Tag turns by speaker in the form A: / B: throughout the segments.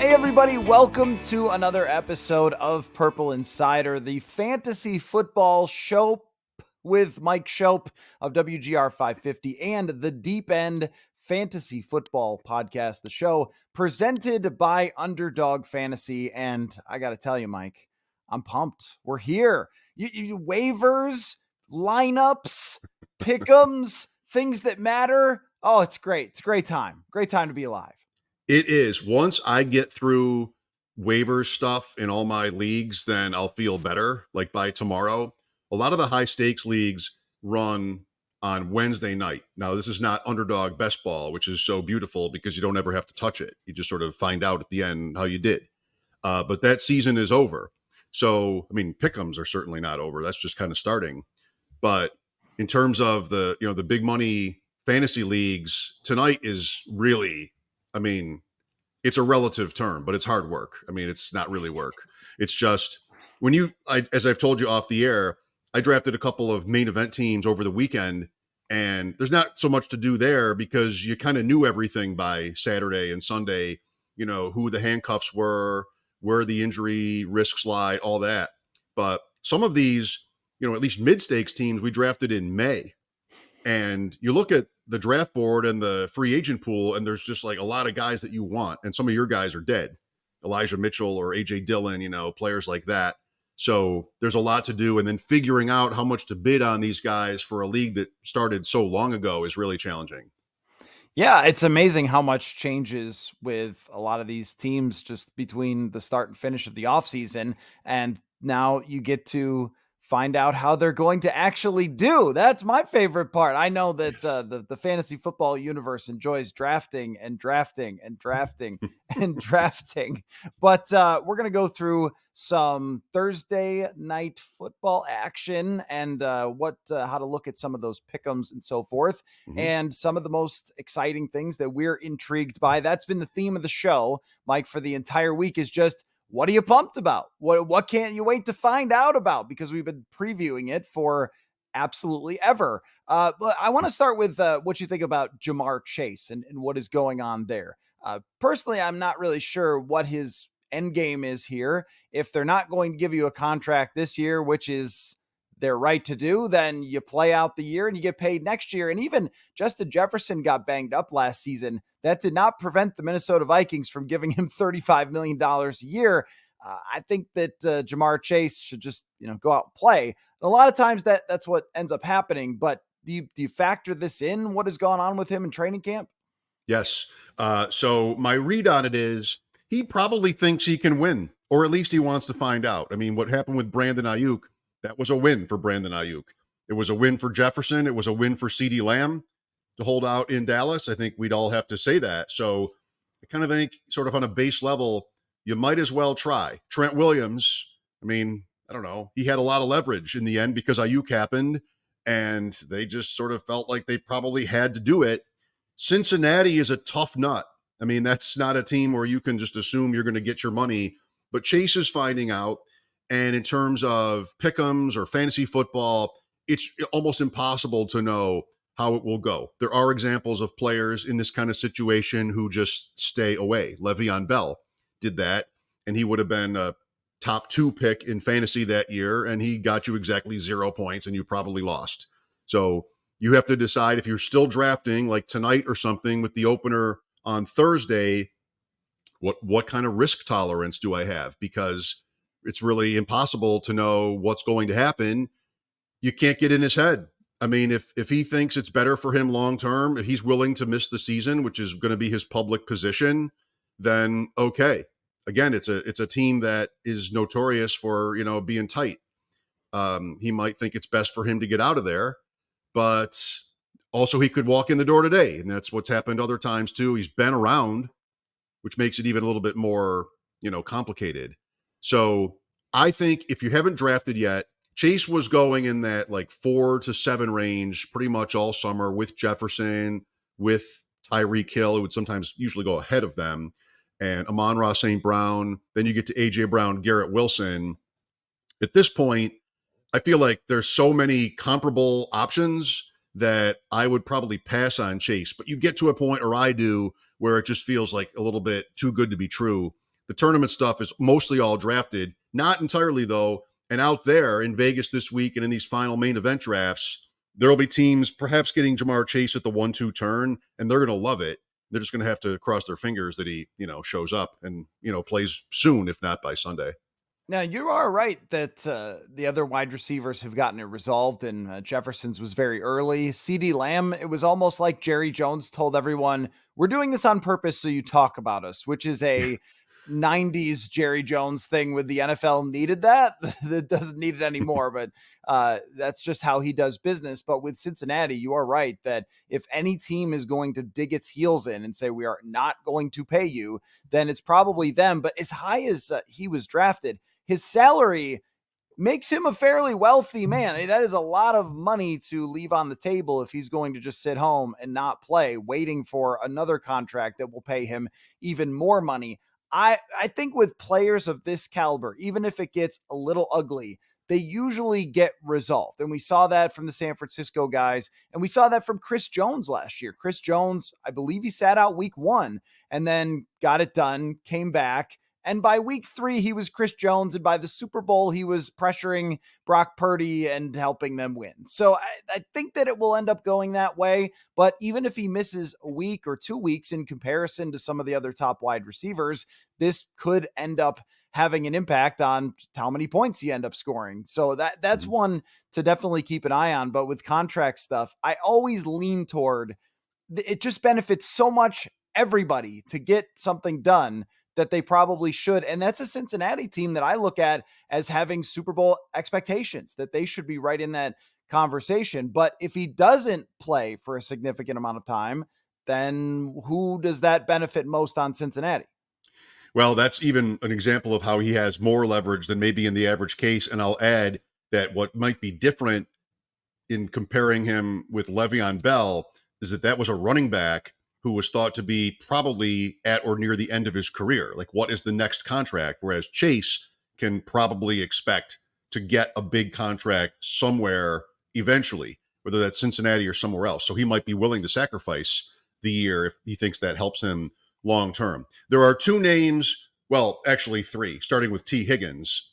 A: Hey everybody, welcome to another episode of Purple Insider, the fantasy football show with Mike Schopp of WGR 550 and the Deep End Fantasy Football Podcast, the show presented by Underdog Fantasy. And I got to tell you, Mike, I'm pumped. We're here. You waivers, lineups, pick'ems, things that matter. Oh, it's great. It's a great time. Great time to be alive.
B: It is. Once I get through waiver stuff in all my leagues, then I'll feel better. Like by tomorrow, a lot of the high stakes leagues run on Wednesday night. Now, this is not underdog best ball, which is so beautiful because you don't ever have to touch it. You just sort of find out at the end how you did. But that season is over. So, I mean, pick'ems are certainly not over. That's just kind of starting. But in terms of the big money fantasy leagues, tonight is really, I mean, it's a relative term, but it's hard work. I mean, it's not really work. It's just when as I've told you off the air, I drafted a couple of main event teams over the weekend, and there's not so much to do there because you kind of knew everything by Saturday and Sunday, who the handcuffs were, where the injury risks lie, all that. But some of these, at least mid-stakes teams we drafted in May. And you look at the draft board and the free agent pool, and there's just like a lot of guys that you want. And some of your guys are dead. Elijah Mitchell or AJ Dillon, players like that. So there's a lot to do. And then figuring out how much to bid on these guys for a league that started so long ago is really challenging.
A: Yeah, it's amazing how much changes with a lot of these teams just between the start and finish of the offseason. And now you get to find out how they're going to actually do. That's my favorite part. I know that the fantasy football universe enjoys drafting and drafting and drafting and drafting. But we're going to go through some Thursday night football action and how to look at some of those pick'ems and so forth.
B: Mm-hmm.
A: And some of the most exciting things that we're intrigued by. That's been the theme of the show, Mike, for the entire week is just, what are you pumped about? What can't you wait to find out about? Because we've been previewing it for absolutely ever. But I want to start with what you think about Jamar Chase and what is going on there. Personally, I'm not really sure what his end game is here. If they're not going to give you a contract this year, which is their right to do, then you play out the year and you get paid next year. And even Justin Jefferson got banged up last season. That did not prevent the Minnesota Vikings from giving him $35 million a year. I think that Jamar Chase should just, go out and play. And a lot of times that's what ends up happening. But do you factor this in, what has gone on with him in training camp?
B: Yes. So my read on it is he probably thinks he can win, or at least he wants to find out. I mean, what happened with Brandon Ayuk, that was a win for Brandon Ayuk. It was a win for Jefferson. It was a win for CeeDee Lamb to hold out in Dallas. I think we'd all have to say that. So I kind of think sort of on a base level, you might as well try. Trent Williams, I mean, I don't know. He had a lot of leverage in the end because Ayuk happened, and they just sort of felt like they probably had to do it. Cincinnati is a tough nut. I mean, that's not a team where you can just assume you're going to get your money. But Chase is finding out. And in terms of pick'ems or fantasy football, it's almost impossible to know how it will go. There are examples of players in this kind of situation who just stay away. Le'Veon Bell did that, and he would have been a top 2 pick in fantasy that year, and he got you exactly 0 points, and you probably lost. So you have to decide if you're still drafting, like tonight or something, with the opener on Thursday, what kind of risk tolerance do I have? Because it's really impossible to know what's going to happen. You can't get in his head. I mean, if he thinks it's better for him long term, if he's willing to miss the season, which is going to be his public position, then okay. Again, it's a team that is notorious for being tight. He might think it's best for him to get out of there, but also he could walk in the door today, and that's what's happened other times too. He's been around, which makes it even a little bit more complicated. So I think if you haven't drafted yet, Chase was going in that like 4 to 7 range pretty much all summer with Jefferson, with Tyreek Hill, who would sometimes usually go ahead of them, and Amon-Ra St. Brown. Then you get to A.J. Brown, Garrett Wilson. At this point, I feel like there's so many comparable options that I would probably pass on Chase. But you get to a point, or I do, where it just feels like a little bit too good to be true. The tournament stuff is mostly all drafted, not entirely though. And out there in Vegas this week and in these final main event drafts, there'll be teams perhaps getting Jamar Chase at the 1-2 turn, and they're going to love it. They're just going to have to cross their fingers that he, shows up and, plays soon, if not by Sunday.
A: Now, you are right that the other wide receivers have gotten it resolved, and Jefferson's was very early. CeeDee Lamb, it was almost like Jerry Jones told everyone, we're doing this on purpose so you talk about us, which is a 90s Jerry Jones thing with the NFL needed that. That doesn't need it anymore, but that's just how he does business. But with Cincinnati, you are right that if any team is going to dig its heels in and say, we are not going to pay you, then it's probably them. But as high as he was drafted, his salary makes him a fairly wealthy man. I mean, that is a lot of money to leave on the table if he's going to just sit home and not play, waiting for another contract that will pay him even more money. I think with players of this caliber, even if it gets a little ugly, they usually get resolved. And we saw that from the San Francisco guys. And we saw that from Chris Jones last year. Chris Jones, I believe he sat out week 1 and then got it done, came back. And by week 3, he was Chris Jones. And by the Super Bowl, he was pressuring Brock Purdy and helping them win. So I think that it will end up going that way. But even if he misses a week or 2 weeks in comparison to some of the other top wide receivers, this could end up having an impact on how many points you end up scoring. So that's one to definitely keep an eye on. But with contract stuff, I always lean toward it just benefits so much everybody to get something done that they probably should. And that's a Cincinnati team that I look at as having Super Bowl expectations, that they should be right in that conversation. But if he doesn't play for a significant amount of time, then who does that benefit most on Cincinnati?
B: Well, that's even an example of how he has more leverage than maybe in the average case. And I'll add that what might be different in comparing him with Le'Veon Bell is that was a running back who was thought to be probably at or near the end of his career. Like, what is the next contract? Whereas Chase can probably expect to get a big contract somewhere eventually, whether that's Cincinnati or somewhere else. So he might be willing to sacrifice the year if he thinks that helps him long term. There are 2 names, well, actually 3, starting with T. Higgins.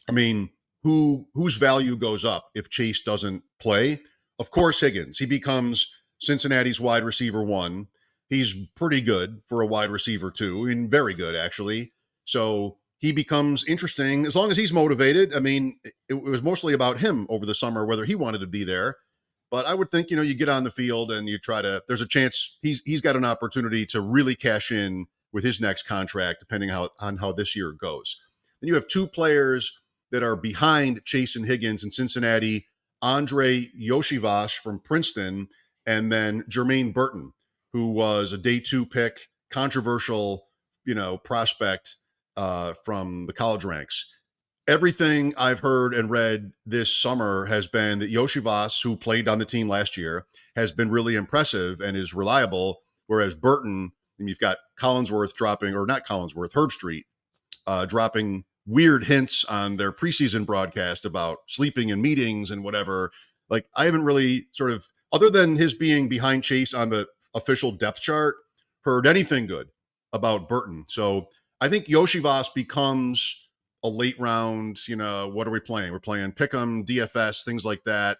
B: I mean, whose value goes up if Chase doesn't play? Of course, Higgins. He becomes Cincinnati's wide receiver 1. He's pretty good for a wide receiver 2, and very good, actually. So he becomes interesting as long as he's motivated. I mean, it was mostly about him over the summer, whether he wanted to be there. But I would think, you get on the field and you try to, there's a chance he's got an opportunity to really cash in with his next contract, depending on how this year goes. Then you have 2 players that are behind Chase and Higgins in Cincinnati, Andre Yoshivas from Princeton, and then Jermaine Burton, who was a day 2 pick, controversial, prospect from the college ranks. Everything I've heard and read this summer has been that Yoshivas, who played on the team last year, has been really impressive and is reliable, whereas Burton, and you've got Collinsworth dropping, or not Collinsworth, Herbstreit, dropping weird hints on their preseason broadcast about sleeping in meetings and whatever. Like, I haven't really sort of, other than his being behind Chase on the official depth chart, heard anything good about Burton. So I think Yoshivas becomes a late round, what are we playing? We're playing Pick'em, DFS, things like that.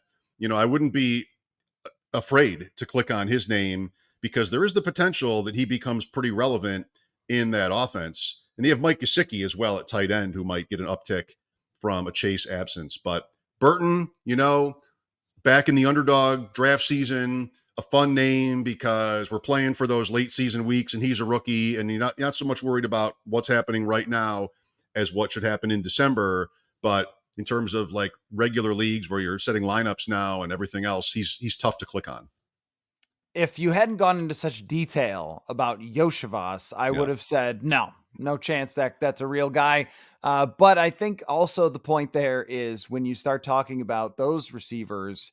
B: I wouldn't be afraid to click on his name because there is the potential that he becomes pretty relevant in that offense. And they have Mike Gesicki as well at tight end, who might get an uptick from a Chase absence. But Burton, back in the Underdog draft season, a fun name because we're playing for those late season weeks and he's a rookie and you're not so much worried about what's happening right now as what should happen in December. But in terms of like regular leagues where you're setting lineups now and everything else, he's tough to click on.
A: If you hadn't gone into such detail about Yoshivas, I would have said, no chance that that's a real guy. But I think also the point there is when you start talking about those receivers,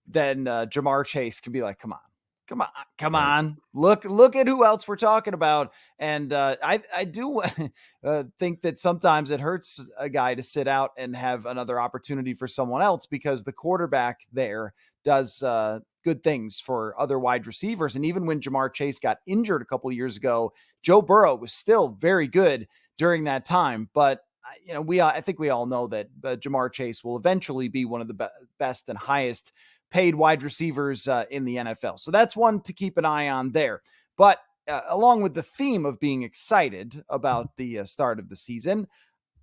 A: then Jamar Chase can be like, come on. Look at who else we're talking about. And I do think that sometimes it hurts a guy to sit out and have another opportunity for someone else because the quarterback there does good things for other wide receivers. And even when Jamar Chase got injured a couple of years ago, Joe Burrow was still very good during that time. But I think we all know that Jamar Chase will eventually be one of the best and highest paid wide receivers in the NFL. So that's one to keep an eye on there. But along with the theme of being excited about the start of the season,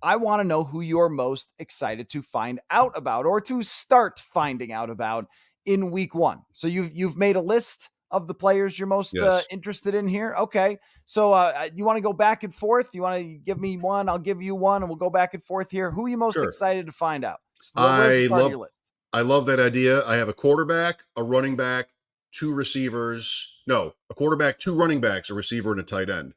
A: I want to know who you're most excited to find out about or to start finding out about in week one. So you've made a list of the players you're most interested in here. Okay. So you want to go back and forth? You want to give me one? I'll give you one, and we'll go back and forth here. Who are you most excited to find out? Where's the start of your list?
B: I love that idea. I have a quarterback, a running back, two receivers. No, a quarterback, two running backs, a receiver, and a tight end.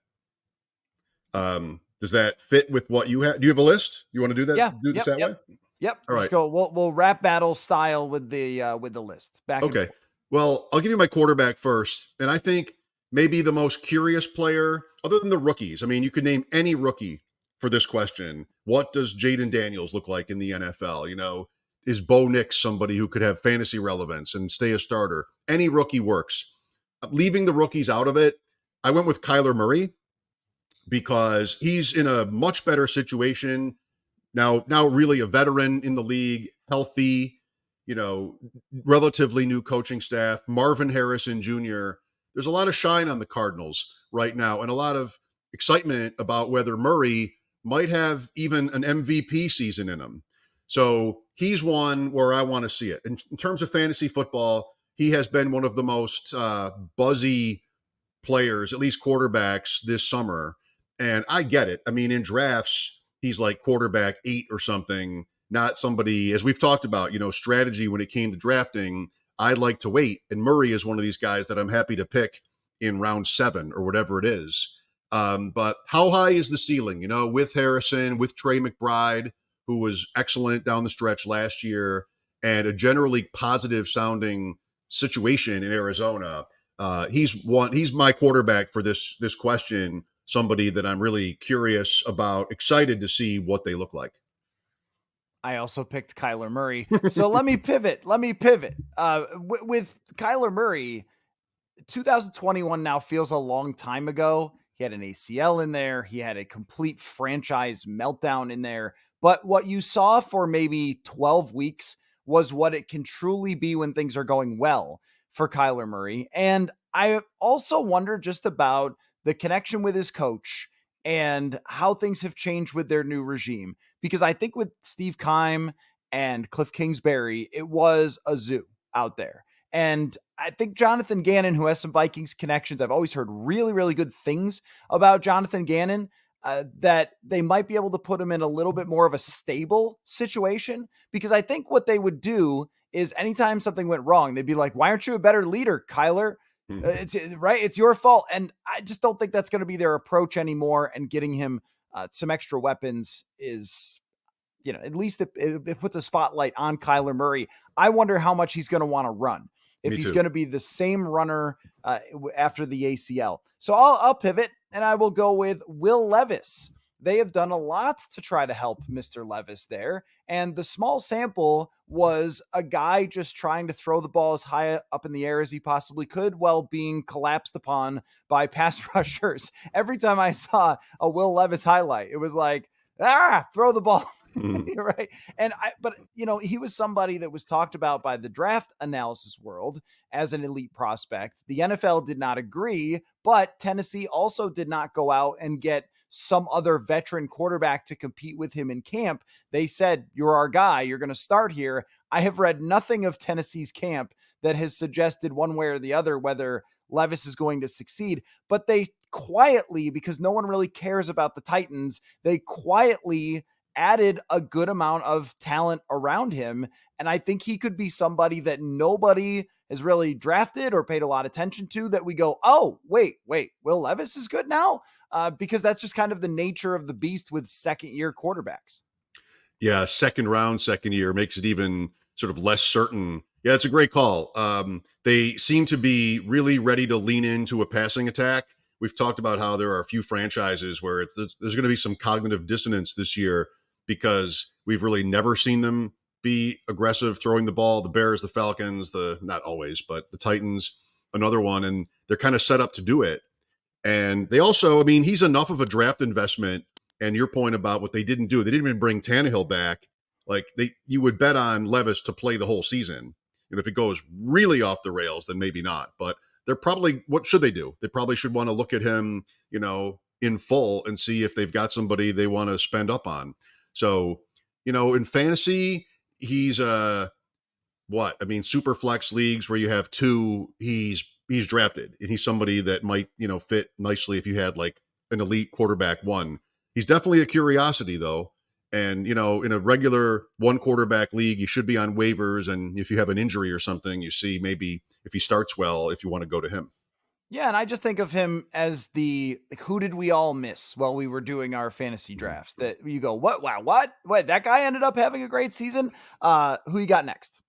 B: Does that fit with what you have? Do you have a list? You want to do that?
A: Yeah.
B: Do this that way?
A: Yep.
B: All right.
A: Let's go. We'll rap battle style with the list. Back.
B: Okay. Well, I'll give you my quarterback first, and I think maybe the most curious player, other than the rookies. I mean, you could name any rookie for this question. What does Jaden Daniels look like in the NFL? Is Bo Nix somebody who could have fantasy relevance and stay a starter? Any rookie works. Leaving the rookies out of it, I went with Kyler Murray because he's in a much better situation now really a veteran in the league, healthy, relatively new coaching staff, Marvin Harrison Jr. There's a lot of shine on the Cardinals right now and a lot of excitement about whether Murray might have even an MVP season in him. So he's one where I want to see it. In terms of fantasy football, he has been one of the most buzzy players, at least quarterbacks this summer. And I get it. I mean, in drafts, he's like quarterback 8 or something, not somebody, as we've talked about, strategy when it came to drafting. I'd like to wait. And Murray is one of these guys that I'm happy to pick in round 7 or whatever it is. But how high is the ceiling? With Harrison, with Trey McBride, who was excellent down the stretch last year, and a generally positive sounding situation in Arizona. He's my quarterback for this question. Somebody that I'm really curious about, excited to see what they look like.
A: I also picked Kyler Murray. So let me pivot. With Kyler Murray, 2021 now feels a long time ago. He had an ACL in there. He had a complete franchise meltdown in there. But what you saw for maybe 12 weeks was what it can truly be when things are going well for Kyler Murray. And I also wonder just about the connection with his coach and how things have changed with their new regime. Because I think with Steve Keim and Cliff Kingsbury, it was a zoo out there. And I think Jonathan Gannon, who has some Vikings connections, I've always heard really, really good things about Jonathan Gannon, that they might be able to put him in a little bit more of a stable situation. Because I think what they would do is anytime something went wrong, they'd be like, why aren't you a better leader, Kyler? It's right. It's your fault. And I just don't think that's going to be their approach anymore. And getting him some extra weapons is, at least it puts a spotlight on Kyler Murray. I wonder how much he's going to want to run. If he's going to be the same runner after the ACL. So I'll pivot and I will go with Will Levis. They have done a lot to try to help Mr. Levis there. And the small sample was a guy just trying to throw the ball as high up in the air as he possibly could while being collapsed upon by pass rushers. Every time I saw a Will Levis highlight, it was like, throw the ball. Right. But he was somebody that was talked about by the draft analysis world as an elite prospect. The NFL did not agree, but Tennessee also did not go out and get some other veteran quarterback to compete with him in camp. They said, you're our guy. You're going to start here. I have read nothing of Tennessee's camp that has suggested one way or the other whether Levis is going to succeed, but they quietly, because no one really cares about the Titans, they quietly added a good amount of talent around him. And I think he could be somebody that nobody has really drafted or paid a lot of attention to, that we go, oh, wait, Will Levis is good now? Because that's just kind of the nature of the beast with second-year quarterbacks.
B: Yeah, second round, second year makes it even sort of less certain. Yeah, it's a great call. They seem to be really ready to lean into a passing attack. We've talked about how there are a few franchises where there's going to be some cognitive dissonance this year because we've really never seen them be aggressive throwing the ball. The Bears, the Falcons, not always, but the Titans, another one, and they're kind of set up to do it. And they also, he's enough of a draft investment And your point about what they didn't do, they didn't even bring Tannehill back. Like you would bet on Levis to play the whole season. And if it goes really off the rails, then maybe not. But they're probably, what should they do? They probably should want to look at him, in full and see if they've got somebody they want to spend up on. So, in fantasy, he's super flex leagues where you have two, he's drafted and he's somebody that might, fit nicely if you had like an elite quarterback one. He's definitely a curiosity though. And, in a regular one quarterback league, you should be on waivers. And if you have an injury or something, you see maybe if he starts well, if you want to go to him.
A: Yeah, and I just think of him as who did we all miss while we were doing our fantasy drafts? That you go, what? Wow, what? Wait, that guy ended up having a great season. Who you got next?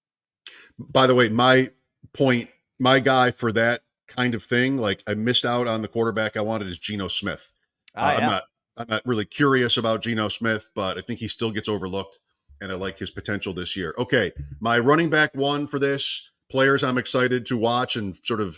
B: By the way, my guy for that kind of thing, like I missed out on the quarterback I wanted is Geno Smith.
A: Yeah.
B: I'm not really curious about Geno Smith, but I think he still gets overlooked, and I like his potential this year. Okay, my running back one for this players I'm excited to watch and sort of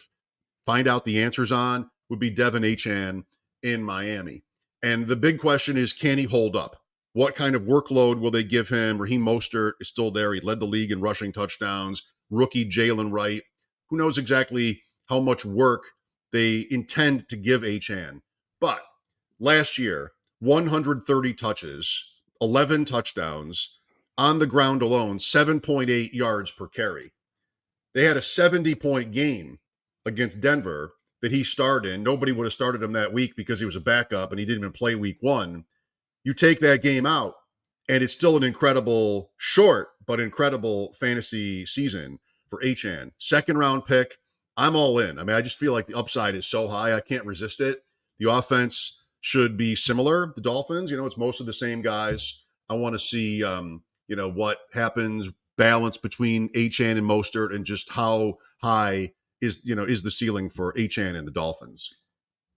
B: find out the answers on would be Devin Achane in Miami. And the big question is, can he hold up? What kind of workload will they give him? Raheem Mostert is still there. He led the league in rushing touchdowns. Rookie Jalen Wright. Who knows exactly how much work they intend to give Achane. But last year, 130 touches, 11 touchdowns, on the ground alone, 7.8 yards per carry. They had a 70-point game against Denver that he starred in. Nobody would have started him that week because he was a backup and he didn't even play week one. You take that game out, and it's still an incredible, short, but incredible fantasy season for Achane. Second round pick. I'm all in. I mean, I just feel like the upside is so high. I can't resist it. The offense should be similar. The Dolphins, it's most of the same guys. I want to see, what happens, balance between Achane and Mostert, and just how high is the ceiling for Achane and the Dolphins.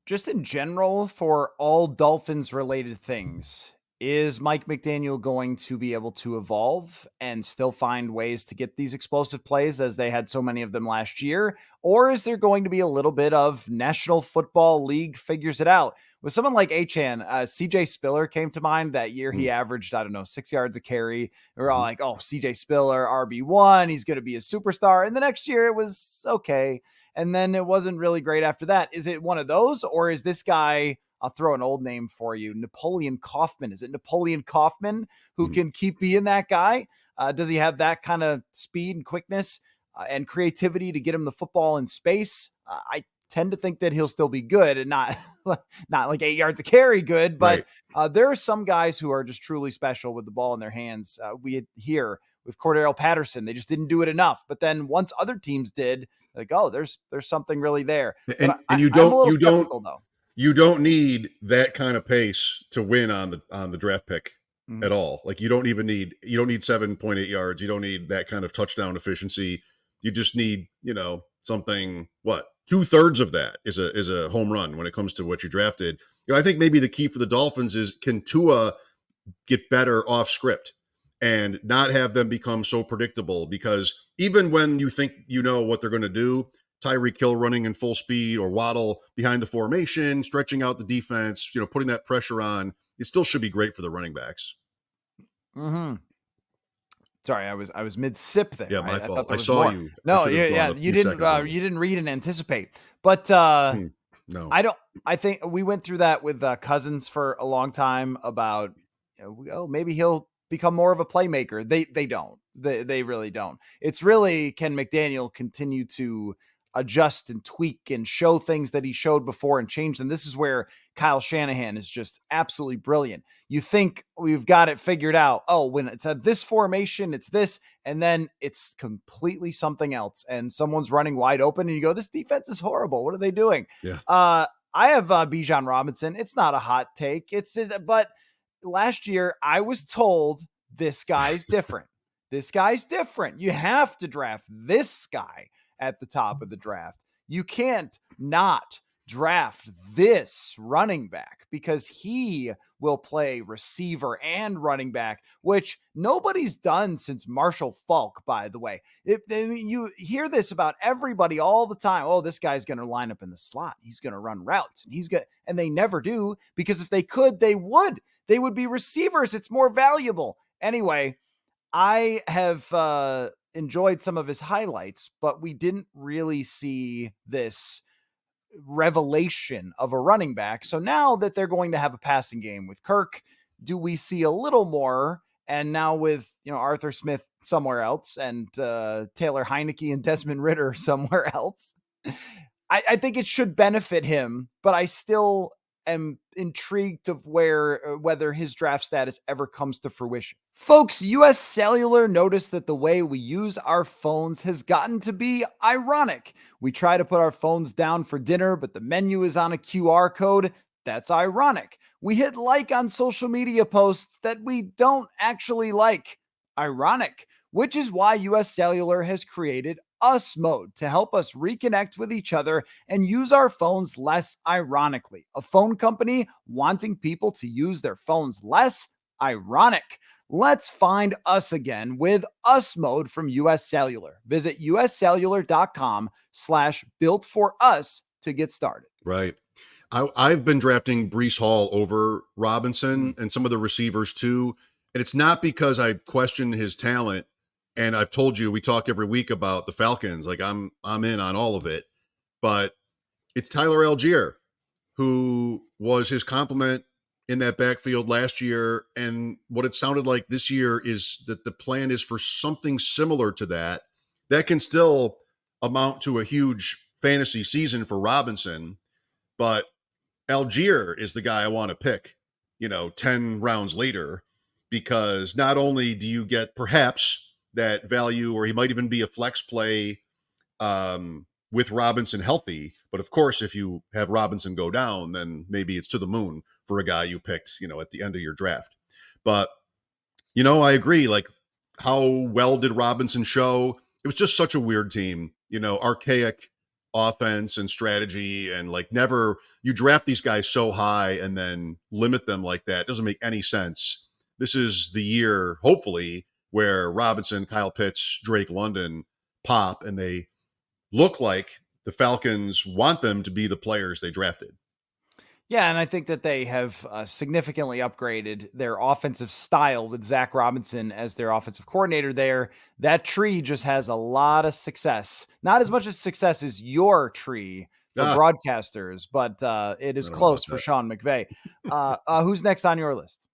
A: Just in general, for all Dolphins related things, is Mike McDaniel going to be able to evolve and still find ways to get these explosive plays as they had so many of them last year? Or is there going to be a little bit of National Football League figures it out? With someone like Achane, CJ Spiller came to mind that year. He averaged, 6 yards a carry. We're all like, oh, CJ Spiller, RB1, he's going to be a superstar. And the next year it was okay. And then it wasn't really great after that. Is it one of those, or is this guy, I'll throw an old name for you, Napoleon Kaufman? Is it Napoleon Kaufman who can keep being that guy? Does he have that kind of speed and quickness and creativity to get him the football in space? I tend to think that he'll still be good and not like 8 yards a carry good, but right. There are some guys who are just truly special with the ball in their hands. We hear with Cordero Patterson, they just didn't do it enough. But then once other teams did, like, oh, there's something really there.
B: And you don't need that kind of pace to win on the draft pick at all. Like you don't need 7.8 yards. You don't need that kind of touchdown efficiency. You just need, something, 2/3 of that is a home run when it comes to what you drafted. I think maybe the key for the Dolphins is, can Tua get better off script and not have them become so predictable? Because even when you think what they're going to do, Tyreek Hill running in full speed or Waddle behind the formation, stretching out the defense, putting that pressure on, it still should be great for the running backs.
A: Sorry, I was mid sip there.
B: Yeah, my fault. I saw more. You.
A: No, you didn't read and anticipate. But no, I think we went through that with Cousins for a long time about, maybe he'll become more of a playmaker. They don't. They really don't. It's really, can McDaniel continue to adjust and tweak and show things that he showed before and change them? This is where Kyle Shanahan is just absolutely brilliant. You think we've got it figured out. Oh, when it's at this formation, it's this, and then it's completely something else. And someone's running wide open and you go, this defense is horrible. What are they doing?
B: Yeah.
A: I have Bijan Robinson. It's not a hot take. But last year I was told this guy's different. This guy's different. You have to draft this guy at the top of the draft. You can't not draft this running back because he will play receiver and running back, which nobody's done since Marshall Faulk, by the way. You hear this about everybody all the time. Oh, this guy's going to line up in the slot. He's going to run routes, and and they never do, because if they could, they would. they would be receivers. It's more valuable. Anyway, I have enjoyed some of his highlights, but we didn't really see this revelation of a running back. So now that they're going to have a passing game with Kirk, do we see a little more? And now with, Arthur Smith somewhere else and Taylor Heineke and Desmond Ridder somewhere else, I think it should benefit him, but I still am intrigued of whether his draft status ever comes to fruition. Folks, US Cellular noticed that the way we use our phones has gotten to be ironic. We try to put our phones down for dinner, but the menu is on a QR code. That's ironic. We hit like on social media posts that we don't actually like. Ironic. Which is why US Cellular has created Us Mode to help us reconnect with each other and use our phones less ironically. A phone company wanting people to use their phones less? Ironic. Let's find us again with Us Mode from US Cellular. Visit uscellular.com/built-for-us to get started.
B: Right. I've been drafting Breece Hall over Robinson and some of the receivers too. And it's not because I question his talent. And I've told you, we talk every week about the Falcons. Like I'm in on all of it, but it's Tyler Algier who was his complement in that backfield last year. And what it sounded like this year is that the plan is for something similar to that. That can still amount to a huge fantasy season for Robinson, but Algier is the guy I want to pick, 10 rounds later, because not only do you get perhaps that value, or he might even be a flex play with Robinson healthy. But of course, if you have Robinson go down, then maybe it's to the moon for a guy you picked, at the end of your draft. But, I agree. Like, how well did Robinson show? It was just such a weird team, archaic offense and strategy, and like never, you draft these guys so high and then limit them like that. It doesn't make any sense. This is the year, hopefully, where Robinson, Kyle Pitts, Drake London pop, and they look like the Falcons want them to be the players they drafted.
A: Yeah, and I think that they have significantly upgraded their offensive style with Zach Robinson as their offensive coordinator there. That tree just has a lot of success. Not as much as success as your tree for broadcasters, but it is close for Sean McVay. Who's next on your list?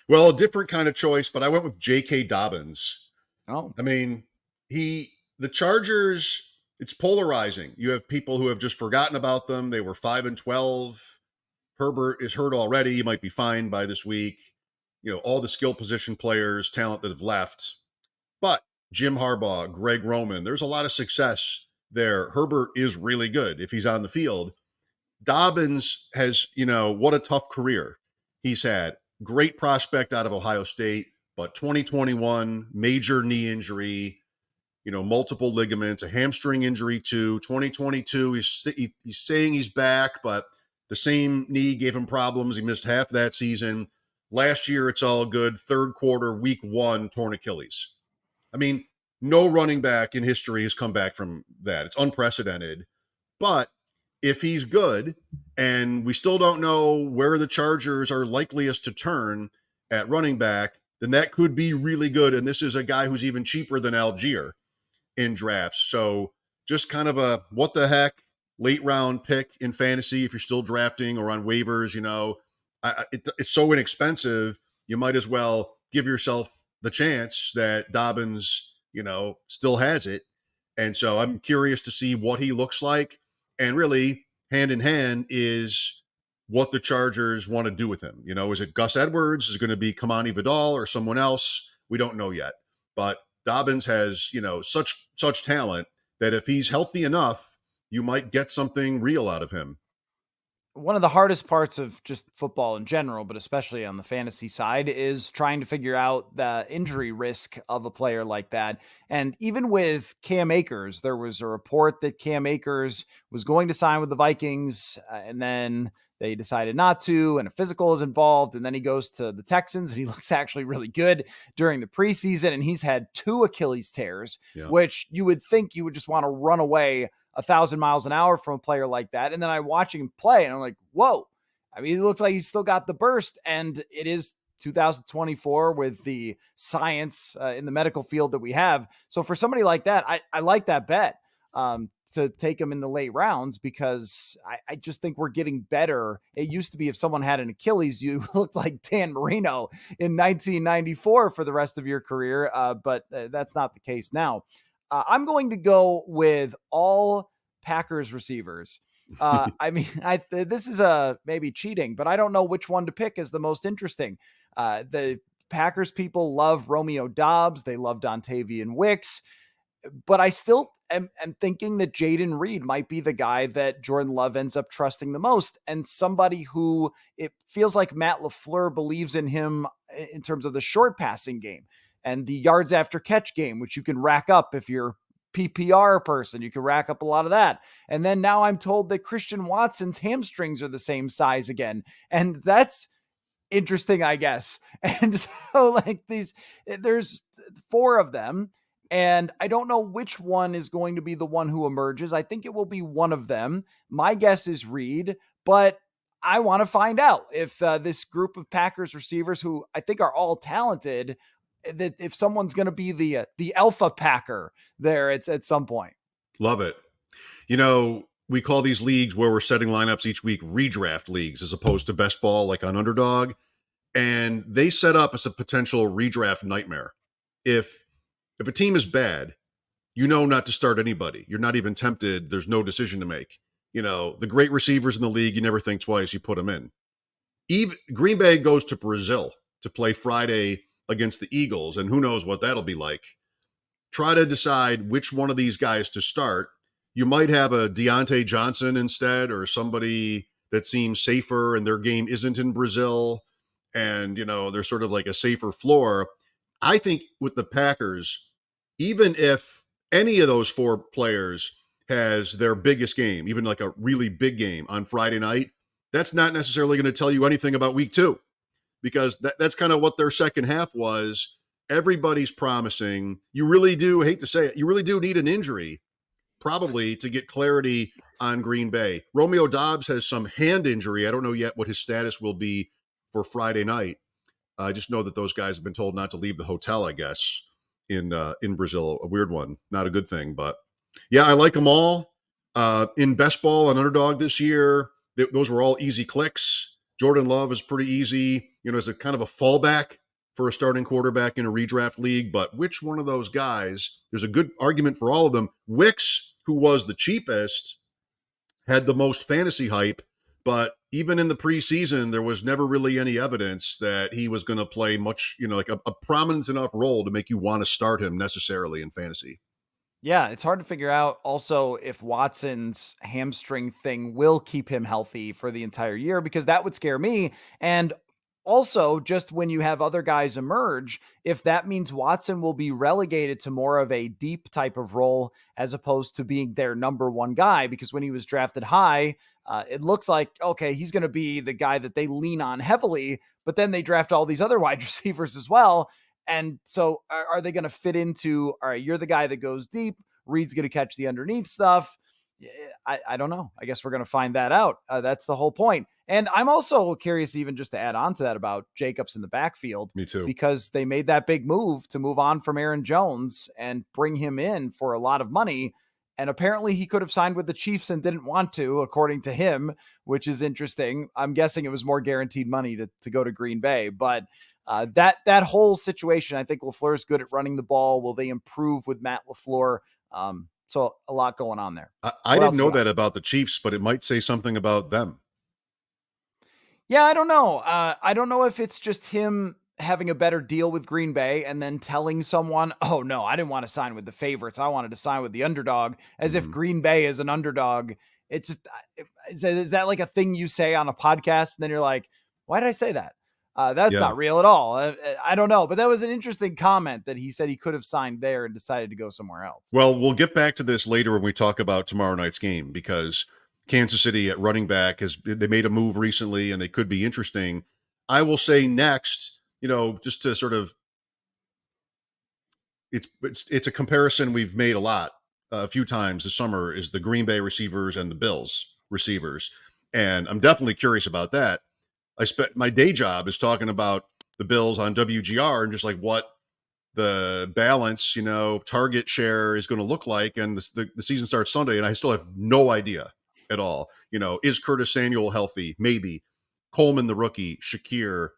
B: Well, a different kind of choice, but I went with J.K. Dobbins.
A: Oh.
B: I mean, the Chargers, it's polarizing. You have people who have just forgotten about them. They were 5-12. Herbert is hurt already. He might be fine by this week. All the skill position players, talent that have left. But Jim Harbaugh, Greg Roman, there's a lot of success there. Herbert is really good if he's on the field. Dobbins has, what a tough career he's had. Great prospect out of Ohio State, but 2021, major knee injury, multiple ligaments, a hamstring injury too. 2022, he's saying he's back, but the same knee gave him problems. He missed half that season. Last year, it's all good. Third quarter, week 1, torn Achilles. I mean, no running back in history has come back from that. It's unprecedented. But if he's good, and we still don't know where the Chargers are likeliest to turn at running back, then that could be really good. And this is a guy who's even cheaper than Algier in drafts. So just kind of a what the heck late round pick in fantasy if you're still drafting or on waivers. It's so inexpensive. You might as well give yourself the chance that Dobbins, still has it. And so I'm curious to see what he looks like. And really, hand in hand is what the Chargers want to do with him. Is it Gus Edwards? Is it going to be Kamani Vidal or someone else? We don't know yet. But Dobbins has, such talent that if he's healthy enough, you might get something real out of him.
A: One of the hardest parts of just football in general, but especially on the fantasy side, is trying to figure out the injury risk of a player like that. And even with Cam Akers, there was a report that Cam Akers was going to sign with the Vikings, and then they decided not to, and a physical is involved. And then he goes to the Texans, and he looks actually really good during the preseason. And he's had 2 Achilles tears, which you would think you would just want to run away 1,000 miles an hour from a player like that. And then I watch him play and I'm like, whoa, I mean, he looks like he's still got the burst, and it is 2024 with the science in the medical field that we have. So for somebody like that, I like that bet. To take him in the late rounds, because I just think we're getting better. It used to be if someone had an Achilles, you looked like Dan Marino in 1994 for the rest of your career, but that's not the case now. I'm going to go with all Packers receivers. I mean, this is maybe cheating, but I don't know which one to pick as the most interesting. The Packers people love Romeo Doubs. They love Dontavian Wicks, but I still am thinking that Jaden Reed might be the guy that Jordan Love ends up trusting the most, and somebody who it feels like Matt LaFleur believes in him in terms of the short passing game and the yards after catch game, which you can rack up if you're PPR person. You can rack up a lot of that. And then now I'm told that Christian Watson's hamstrings are the same size again. And that's interesting, I guess. And so like there's 4 of them, and I don't know which one is going to be the one who emerges. I think it will be one of them. My guess is Reed, but I want to find out if this group of Packers receivers, who I think are all talented, that if someone's going to be the alpha Packer there, it's at some point.
B: Love it. We call these leagues where we're setting lineups each week redraft leagues as opposed to best ball like on Underdog. And they set up as a potential redraft nightmare. If a team is bad, not to start anybody. You're not even tempted. There's no decision to make. The great receivers in the league, you never think twice. You put them in. Even Green Bay goes to Brazil to play Friday against the Eagles, and who knows what that'll be like. Try to decide which one of these guys to start. You might have a Deontay Johnson instead, or somebody that seems safer and their game isn't in Brazil, and they're sort of like a safer floor. I think with the Packers, even if any of those 4 players has their biggest game, even like a really big game on Friday night, that's not necessarily going to tell you anything about week 2, because that's kind of what their second half was. Everybody's promising. You really do, hate to say it, you really do need an injury probably to get clarity on Green Bay. Romeo Doubs has some hand injury. I don't know yet what his status will be for Friday night. I just know that those guys have been told not to leave the hotel, I guess, in Brazil. A weird one, not a good thing, but yeah, I like them all. In best ball on Underdog this year, those were all easy clicks. Jordan Love is pretty easy, as a kind of a fallback for a starting quarterback in a redraft league. But which one of those guys? There's a good argument for all of them. Wicks, who was the cheapest, had the most fantasy hype. But even in the preseason, there was never really any evidence that he was going to play much, like a prominent enough role to make you want to start him necessarily in fantasy.
A: Yeah, it's hard to figure out also if Watson's hamstring thing will keep him healthy for the entire year, because that would scare me. And also, just when you have other guys emerge, if that means Watson will be relegated to more of a deep type of role as opposed to being their number 1 guy, because when he was drafted high, it looked like, okay, he's going to be the guy that they lean on heavily, but then they draft all these other wide receivers as well. And so are they going to fit into, all right, you're the guy that goes deep, Reed's going to catch the underneath stuff? I don't know. I guess we're going to find that out. That's the whole point. And I'm also curious, even just to add on to that, about Jacobs in the backfield.
B: Me too.
A: Because they made that big move to move on from Aaron Jones and bring him in for a lot of money. And apparently he could have signed with the Chiefs and didn't want to, according to him, which is interesting. I'm guessing it was more guaranteed money to go to Green Bay. But that whole situation, I think LaFleur is good at running the ball. Will they improve with Matt LaFleur? So a lot going on there.
B: I didn't know that about the Chiefs, but it might say something about them.
A: Yeah, I don't know. I don't know if it's just him having a better deal with Green Bay and then telling someone, oh no, I didn't want to sign with the favorites. I wanted to sign with the underdog, as if Green Bay is an underdog. It's just, is that like a thing you say on a podcast? And then you're like, why did I say that? That's not real at all. I don't know, but that was an interesting comment that he said he could have signed there and decided to go somewhere else.
B: Well, we'll get back to this later when we talk about tomorrow night's game, because Kansas City at running back they made a move recently and they could be interesting. I will say next, just to sort of, it's a comparison we've made a few times this summer, is the Green Bay receivers and the Bills receivers. And I'm definitely curious about that. My day job is talking about the Bills on WGR and just like what the balance, target share is going to look like. And the season starts Sunday, and I still have no idea at all. Is Curtis Samuel healthy? Maybe. Coleman, the rookie, Shakir,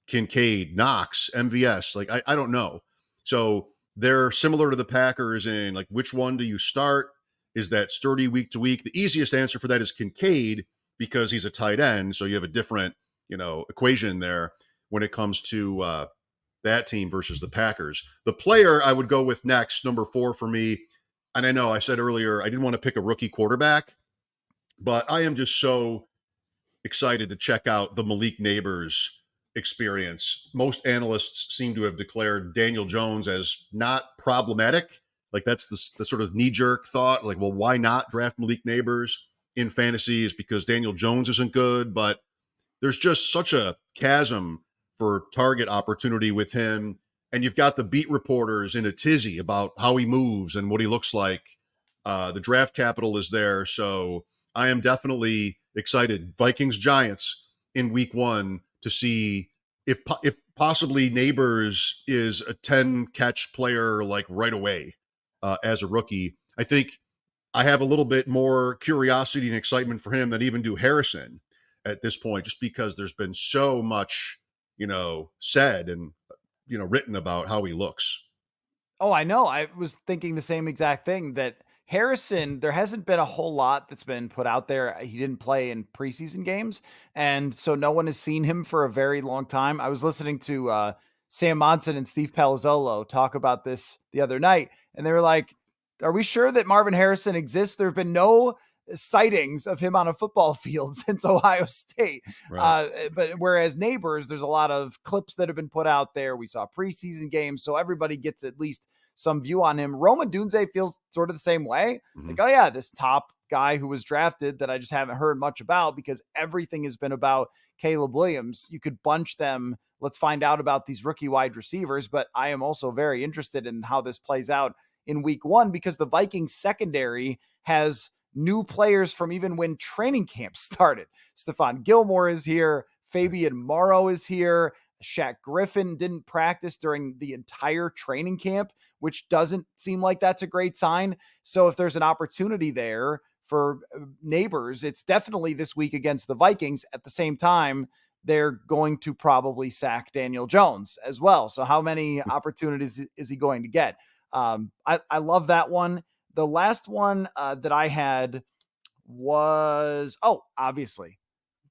B: Kincaid, Knox, MVS. Like, I don't know. So they're similar to the Packers in like, which one do you start? Is that sturdy week to week? The easiest answer for that is Kincaid because he's a tight end. So you have a different, equation there when it comes to that team versus the Packers. The player I would go with next, number 4 for me, and I know I said earlier I didn't want to pick a rookie quarterback, but I am just so excited to check out the Malik Neighbors experience. Most analysts seem to have declared Daniel Jones as not problematic. Like that's the sort of knee-jerk thought. Like, well, why not draft Malik Neighbors in fantasy? Is because Daniel Jones isn't good, but there's just such a chasm for target opportunity with him. And you've got the beat reporters in a tizzy about how he moves and what he looks like. The draft capital is there. So I am definitely excited. Vikings Giants in week 1 to see if possibly Neighbors is a 10 catch player like right away as a rookie. I think I have a little bit more curiosity and excitement for him than even do Harrison at this point, just because there's been so much, said and, written about how he looks.
A: Oh, I know. I was thinking the same exact thing that Harrison, there hasn't been a whole lot that's been put out there. He didn't play in preseason games. And so no one has seen him for a very long time. I was listening to Sam Monson and Steve Palazzolo talk about this the other night. And they were like, are we sure that Marvin Harrison exists? There have been no sightings of him on a football field since Ohio State.
B: Right.
A: But whereas Neighbors, there's a lot of clips that have been put out there. We saw preseason games, so everybody gets at least some view on him. Roma Dunze feels sort of the same way.
B: Mm-hmm.
A: Like, oh yeah, this top guy who was drafted that I just haven't heard much about because everything has been about Caleb Williams. You could bunch them. Let's find out about these rookie wide receivers. But I am also very interested in how this plays out in week 1 because the Vikings secondary has new players from even when training camp started. Stephon Gilmore is here. Fabian Morrow is here. Shaq Griffin didn't practice during the entire training camp, which doesn't seem like that's a great sign. So if there's an opportunity there for Neighbors, it's definitely this week against the Vikings. At the same time, they're going to probably sack Daniel Jones as well. So how many opportunities is he going to get? I love that one. The last one that I had was, obviously,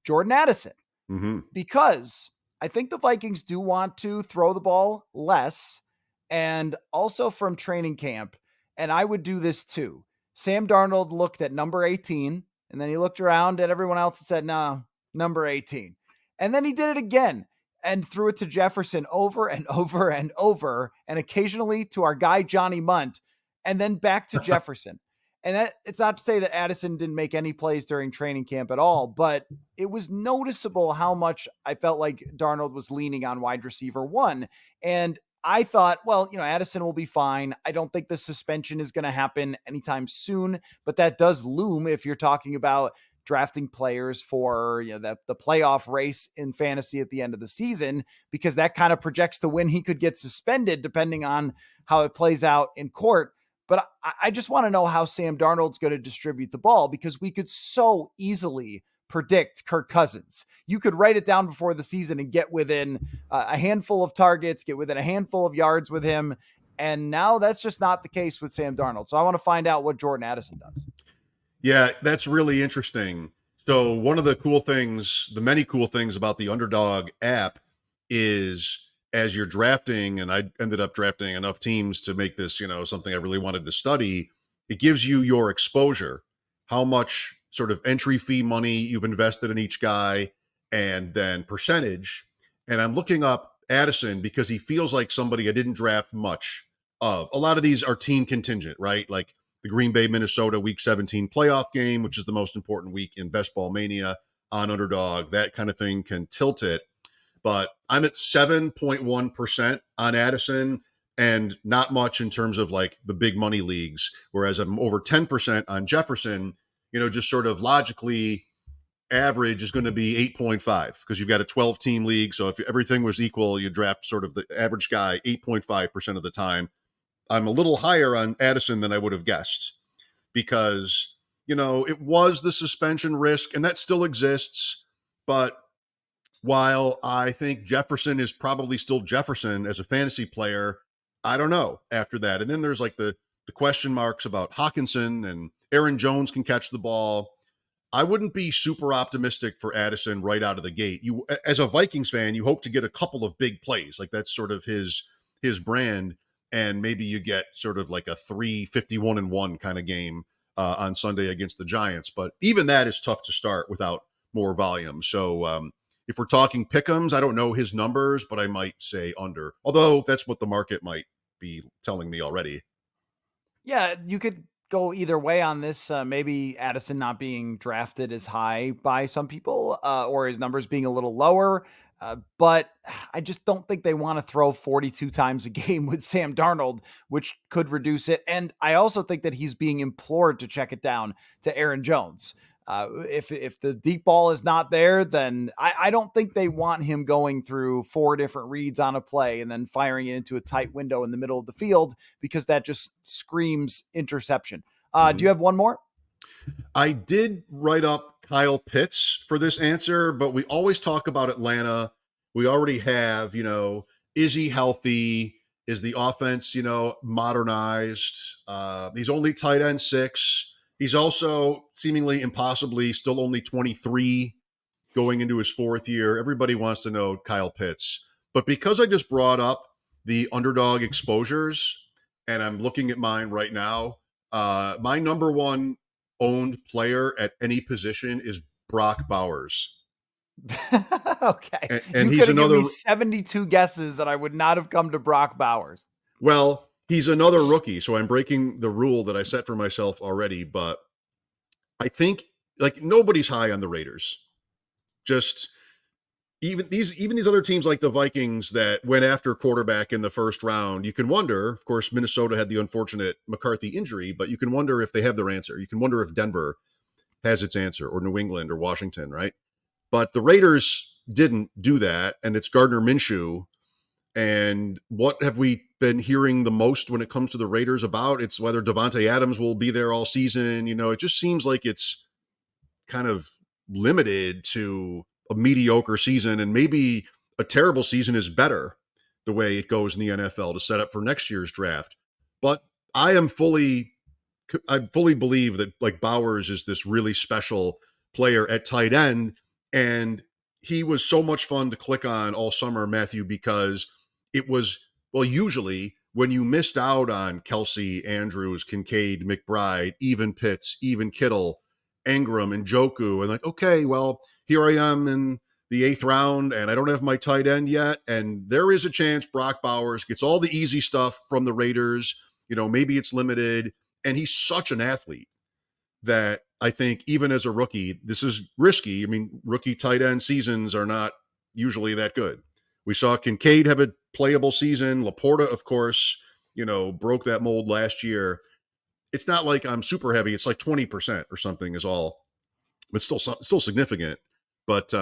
A: Jordan Addison.
B: Mm-hmm.
A: Because I think the Vikings do want to throw the ball less and also from training camp. And I would do this too. Sam Darnold looked at number 18 and then he looked around at everyone else and said, no, number 18. And then he did it again and threw it to Jefferson over and over and over, and occasionally to our guy, Johnny Munt, and then back to Jefferson. And that, it's not to say that Addison didn't make any plays during training camp at all, but it was noticeable how much I felt like Darnold was leaning on wide receiver 1. And I thought, well, Addison will be fine. I don't think the suspension is going to happen anytime soon, but that does loom if you're talking about drafting players for the playoff race in fantasy at the end of the season, because that kind of projects to when he could get suspended depending on how it plays out in court. But I just want to know how Sam Darnold's going to distribute the ball, because we could so easily predict Kirk Cousins. You could write it down before the season and get within a handful of targets, get within a handful of yards with him. And now that's just not the case with Sam Darnold. So I want to find out what Jordan Addison does.
B: Yeah, that's really interesting. So one of the cool things, the many cool things about the Underdog app is as you're drafting, and I ended up drafting enough teams to make this, something I really wanted to study, it gives you your exposure, how much sort of entry fee money you've invested in each guy, and then percentage. And I'm looking up Addison because he feels like somebody I didn't draft much of. A lot of these are team contingent, right? Like the Green Bay, Minnesota week 17 playoff game, which is the most important week in Best Ball Mania on Underdog. That kind of thing can tilt it. But I'm at 7.1% on Addison and not much in terms of like the big money leagues. Whereas I'm over 10% on Jefferson, just sort of logically, average is going to be 8.5 because you've got a 12-team league. So if everything was equal, you draft sort of the average guy 8.5% of the time. I'm a little higher on Addison than I would have guessed because, it was the suspension risk and that still exists. But while I think Jefferson is probably still Jefferson as a fantasy player, I don't know after that. And then there's like the question marks about Hawkinson and Aaron Jones can catch the ball. I wouldn't be super optimistic for Addison right out of the gate. You, as a Vikings fan, you hope to get a couple of big plays. Like that's sort of his brand, and maybe you get sort of like a 3-51-1 kind of game on Sunday against the Giants. But even that is tough to start without more volume. So if we're talking pick'ems, I don't know his numbers, but I might say under. Although that's what the market might be telling me already.
A: Yeah, you could go either way on this. Maybe Addison not being drafted as high by some people, or his numbers being a little lower. But I just don't think they want to throw 42 times a game with Sam Darnold, which could reduce it. And I also think that he's being implored to check it down to Aaron Jones. If the deep ball is not there, then I don't think they want him going through 4 different reads on a play and then firing it into a tight window in the middle of the field, because that just screams interception. Do you have one more?
B: I did write up Kyle Pitts for this answer, but we always talk about Atlanta. We already have, is he healthy? Is the offense, modernized? He's only tight end 6. He's also seemingly impossibly still only 23 going into his 4th year. Everybody wants to know Kyle Pitts. But because I just brought up the underdog exposures and I'm looking at mine right now, my number one owned player at any position is Brock Bowers.
A: Okay.
B: And
A: You
B: he's
A: could have given
B: another
A: me 72 guesses and I would not have come to Brock Bowers.
B: well, he's another rookie, so I'm breaking the rule that I set for myself already, but I think like nobody's high on the Raiders. Just even these other teams like the Vikings that went after quarterback in the first round, you can wonder, of course, Minnesota had the unfortunate McCarthy injury, but you can wonder if they have their answer. You can wonder if Denver has its answer, or New England or Washington, right? But the Raiders didn't do that, and it's Gardner Minshew. And what have we been hearing the most when it comes to the Raiders about? It's whether Devontae Adams will be there all season. It just seems like it's kind of limited to a mediocre season, and maybe a terrible season is better the way it goes in the NFL to set up for next year's draft. But I fully believe that like Bowers is this really special player at tight end, and he was so much fun to click on all summer, Matthew, because it was, well, usually when you missed out on Kelsey, Andrews, Kincaid, McBride, even Pitts, even Kittle, Ingram, and Njoku, and like, okay, well, here I am in the 8th round and I don't have my tight end yet. And there is a chance Brock Bowers gets all the easy stuff from the Raiders. Maybe it's limited. And he's such an athlete that I think even as a rookie, this is risky. I mean, rookie tight end seasons are not usually that good. We saw Kincaid have a playable season. Laporta, of course, broke that mold last year. It's not like I'm super heavy. It's like 20% or something is all, but still significant. But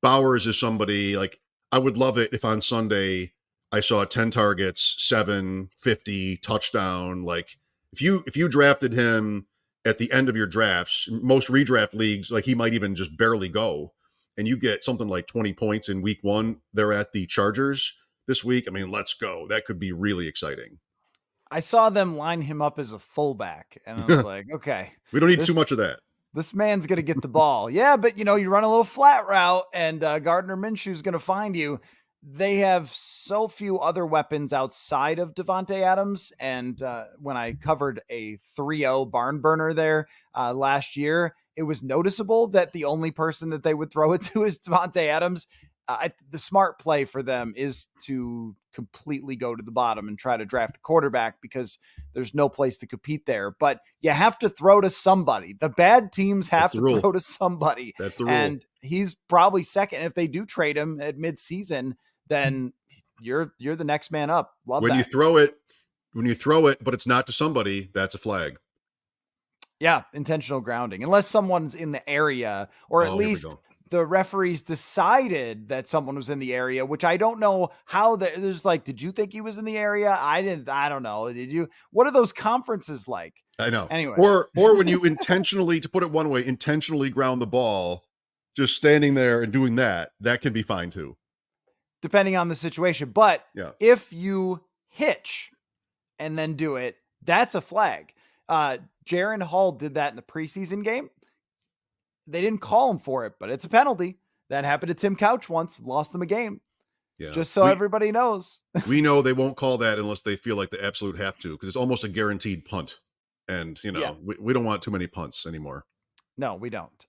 B: Bowers is somebody like I would love it if on Sunday I saw 10 targets, 750 touchdown. Like if you drafted him at the end of your drafts, most redraft leagues, like he might even just barely go, and you get something like 20 points in week 1. They're at the Chargers this week. I mean, let's go. That could be really exciting.
A: I saw them line him up as a fullback, and I was like, okay,
B: We don't need
A: this
B: too much of that.
A: this man's going to get the ball. Yeah, but you run a little flat route and Gardner Minshew's going to find you. They have so few other weapons outside of Devontae Adams. And when I covered a 3-0 barn burner there last year, it was noticeable that the only person that they would throw it to is Devontae Adams. The smart play for them is to completely go to the bottom and try to draft a quarterback, because there's no place to compete there. But you have to throw to somebody. The bad teams have to throw to somebody.
B: That's the rule.
A: And he's probably second. If they do trade him at midseason, then you're the next man up. Love
B: when
A: that.
B: you throw it, but it's not to somebody, that's a flag.
A: Yeah, intentional grounding. Unless someone's in the area, or at
B: Oh, here we
A: least
B: go.
A: the referees decided that someone was in the area, which I don't know how there's like, did you think he was in the area? I didn't. I don't know. Did you? What are those conferences like?
B: I know.
A: Anyway.
B: Or when you intentionally, to put it one way, intentionally ground the ball, just standing there and doing that can be fine too.
A: Depending on the situation. But
B: Yeah.
A: if you hitch and then do it, that's a flag. Jaron Hall did that in the preseason game. They didn't call him for it, but it's a penalty. That happened to Tim Couch once, lost them a game.
B: Yeah.
A: Just so everybody knows.
B: We know they won't call that unless they feel like they absolutely have to, because it's almost a guaranteed punt. And, we don't want too many punts anymore.
A: No, we don't.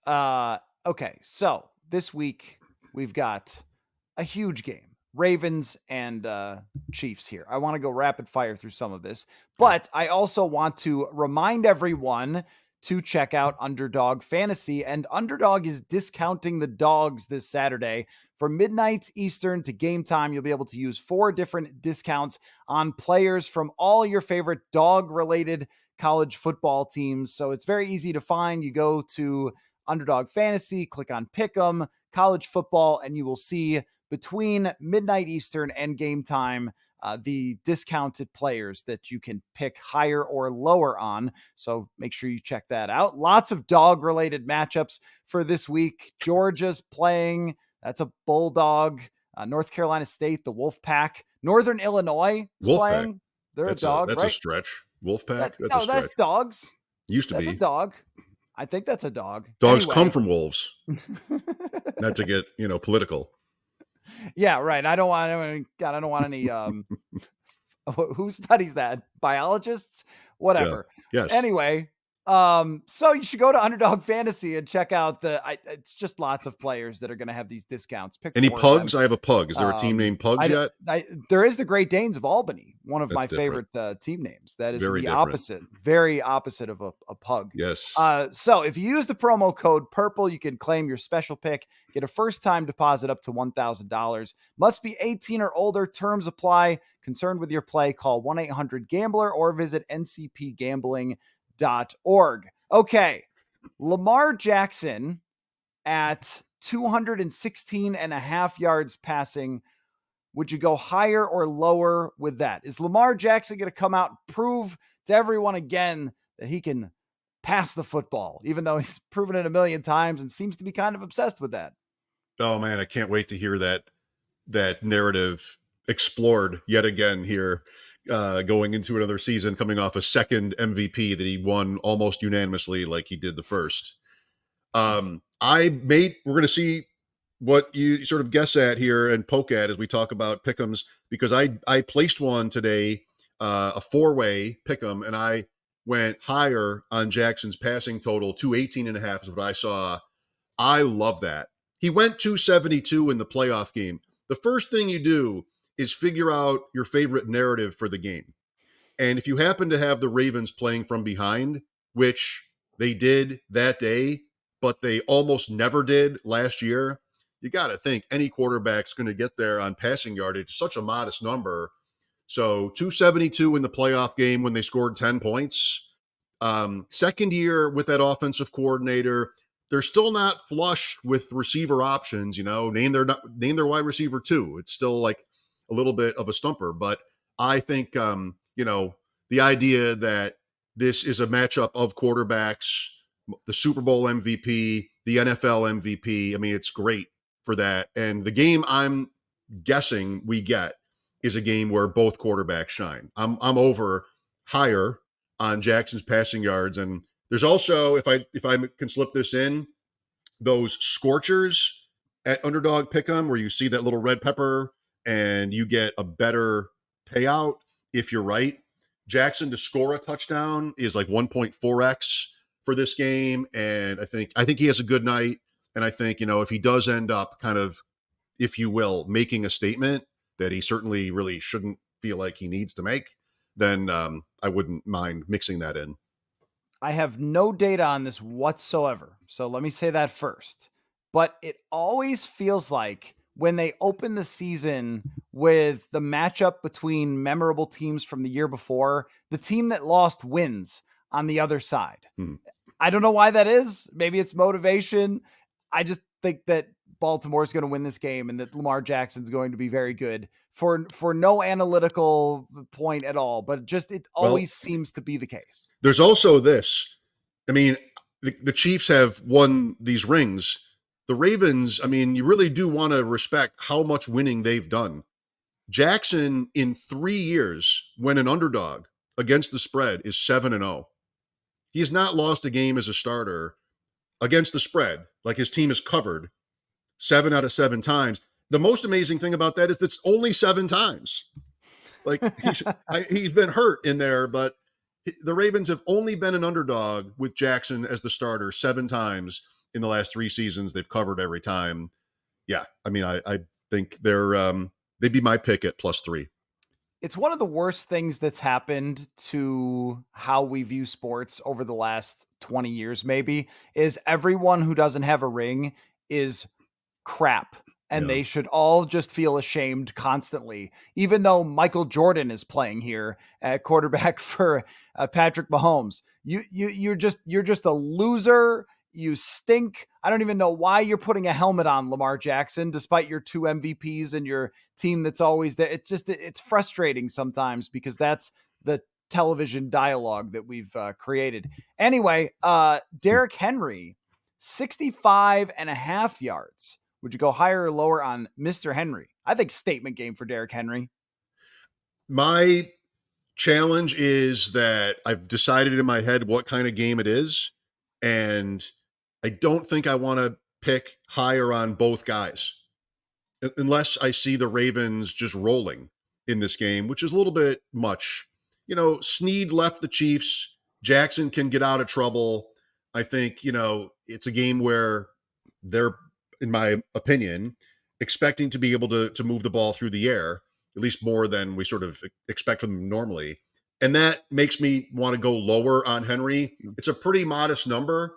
A: Okay, so this week we've got a huge game. Ravens and Chiefs here. I want to go rapid fire through some of this, but I also want to remind everyone to check out Underdog Fantasy. And Underdog is discounting the dogs this Saturday. From midnight Eastern to game time, you'll be able to use 4 different discounts on players from all your favorite dog-related college football teams. So it's very easy to find. You go to Underdog Fantasy, click on Pick'em, college football, and you will see between midnight Eastern and game time the discounted players that you can pick higher or lower on. So make sure you check that out. Lots of dog-related matchups for this week. Georgia's playing. That's a Bulldog. North Carolina State, the Wolf Pack. Northern Illinois is playing. They're a dog,
B: that's
A: right?
B: a stretch. Wolfpack?
A: That's a stretch. That's dogs.
B: Used to be.
A: That's a dog. I think that's a dog.
B: Dogs come from wolves. Not to get, political.
A: Yeah, right. I don't want any who studies that? Biologists? Whatever.
B: Yeah. Yes.
A: Anyway, so you should go to Underdog Fantasy and check out it's just lots of players that are going to have these discounts. Pick
B: any pugs? I have a pug. Is there a team named Pugs yet?
A: There is the Great Danes of Albany, one of my
B: different.
A: favorite team names. That is
B: Very
A: opposite, very opposite of a pug.
B: Yes.
A: So if you use the promo code PURPLE, you can claim your special pick, get a first-time deposit up to $1,000. Must be 18 or older. Terms apply. Concerned with your play, call 1-800-GAMBLER or visit ncpgambling.org. Okay, Lamar Jackson at 216 and a half yards passing. Would you go higher or lower with that? Is Lamar Jackson going to come out and prove to everyone again that he can pass the football, even though he's proven it a million times and seems to be kind of obsessed with that?
B: Oh man, I can't wait to hear that narrative explored yet again here, going into another season, coming off a second MVP that he won almost unanimously like he did the first. We're going to see what you sort of guess at here and poke at as we talk about pick'ems, because I placed one today, a 4-way pick'em, and I went higher on Jackson's passing total. 218.5 is what I saw. I love that. He went 272 in the playoff game. The first thing you do is figure out your favorite narrative for the game. And if you happen to have the Ravens playing from behind, which they did that day, but they almost never did last year, you got to think any quarterback's going to get there on passing yardage, such a modest number. So 272 in the playoff game when they scored 10 points. Second year with that offensive coordinator, they're still not flush with receiver options, name their wide receiver too. It's still like a little bit of a stumper, but I think, the idea that this is a matchup of quarterbacks, the Super Bowl MVP, the NFL MVP, I mean, it's great for that. And the game I'm guessing we get is a game where both quarterbacks shine. I'm over higher on Jackson's passing yards. And there's also, if I can slip this in, those scorchers at Underdog Pick'em where you see that little red pepper and you get a better payout if you're right. Jackson to score a touchdown is like 1.4x for this game, and I think he has a good night. And I think, if he does end up kind of, if you will, making a statement that he certainly really shouldn't feel like he needs to make, then I wouldn't mind mixing that in.
A: I have no data on this whatsoever, so let me say that first. But it always feels like when they open the season with the matchup between memorable teams from the year before, the team that lost wins on the other side. I don't know why that is. Maybe it's motivation. I just think that Baltimore is going to win this game and that Lamar Jackson's going to be very good for no analytical point at all, but just it
B: Well,
A: always seems to be the case.
B: there's also this. I mean, the Chiefs have won these rings. The Ravens, I mean, you really do want to respect how much winning they've done. Jackson in 3 years, when an underdog against the spread, is 7-0. He's not lost a game as a starter against the spread. Like his team is covered 7 out of 7 times. The most amazing thing about that is that's only 7 times. Like he's been hurt in there, but the Ravens have only been an underdog with Jackson as the starter 7 times in the last 3 seasons. They've covered every time. Yeah, I mean, I think they'd be my pick at +3.
A: It's one of the worst things that's happened to how we view sports over the last 20 years, maybe, is everyone who doesn't have a ring is crap. And
B: Yeah.
A: they should all just feel ashamed constantly, even though Michael Jordan is playing here at quarterback for Patrick Mahomes. You're just a loser. You stink. I don't even know why you're putting a helmet on, Lamar Jackson, despite your 2 MVPs and your team that's always there. It's frustrating sometimes because that's the television dialogue that we've created. Anyway, Derrick Henry, 65 and a half yards. Would you go higher or lower on Mr. Henry? I think statement game for Derrick Henry.
B: My challenge is that I've decided in my head what kind of game it is, and I don't think I want to pick higher on both guys unless I see the Ravens just rolling in this game, which is a little bit much. Snead left the Chiefs. Jackson can get out of trouble. I think, it's a game where they're, in my opinion, expecting to be able to move the ball through the air, at least more than we sort of expect from them normally. And that makes me want to go lower on Henry. It's a pretty modest number,